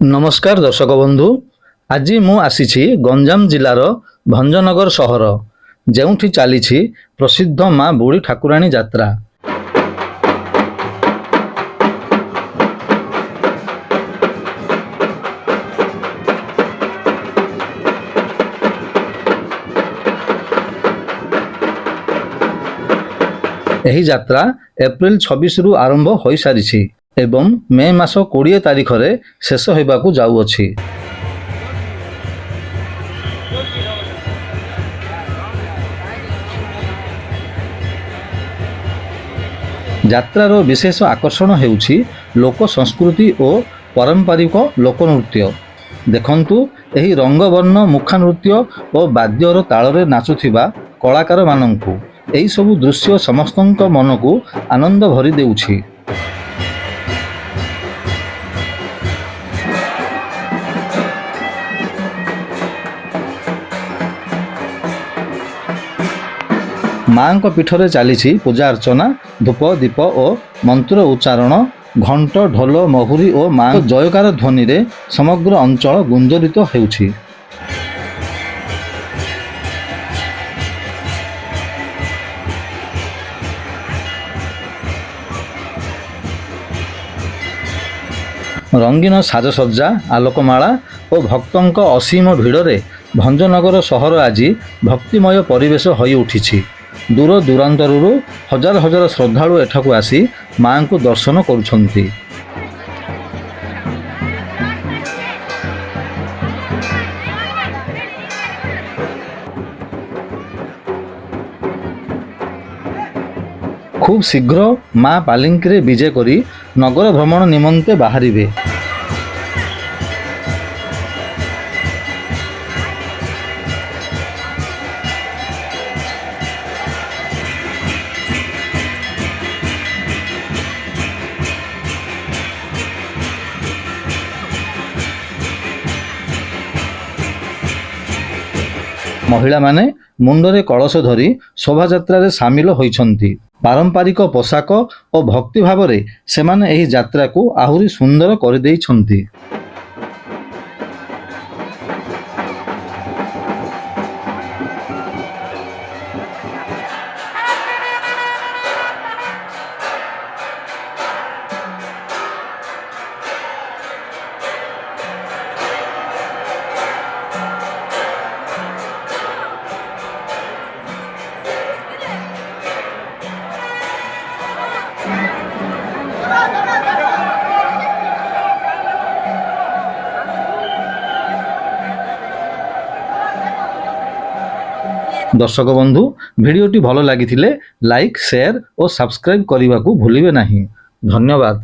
नमस्कार दर्शक बंधु, आज मु आसी गंजाम जिलार भंजनगर सहर जेउठी चली प्रसिद्ध माँ बुढ़ी ठाकुराणी यात्रा। एही यात्रा एप्रिल 26 रु आरंभ हो सारी एवं मे मास 20 तारीख रे शेष होबाकू जाउअछि। यात्रार विशेष आकर्षण हेउछि लोक संस्कृति और पारंपरिक लोकनृत्य। देखंतु एही रंगवर्ण मुखानृत्य और वाद्यर ताଳରେ नाचुथिबा कलाकार माननकू एही सबु दृश्य समस्तंक मनकू आनंद भरी देउछि। माँ पीठरे चली पूजा अर्चना धूप दीप और मंत्र उच्चारण घंट ढोल महुरी और माँ जयकार ध्वनि रे समग्र अंचल गुंजरित हेउछि। रंगीन साजसज्जा आलोकमाला और भक्तों असीम भिड़े भंजनगर सहर आज भक्तिमय परिवेश होई उठिछि। दूर दूरांतरु हजार हजार श्रद्धालु एठाकू आसी माँ को दर्शन करुछंती। खूब शीघ्र माँ पालिंकी रे विजे करी नगर भ्रमण निमंते बाहरिबे। महिला माने मुंडरे कलश धरी शोभा यात्रा रे शामिल होइछंती। पारंपरिक पोशाक और भक्ति भाव रे सेमाने एही यात्रा को आहुरी सुंदर कर देइछंती। दर्शक बंधु, भिडियोटी भल लगी लाइक शेयर और सब्सक्राइब करने को भूलिबे नहीं। धन्यवाद।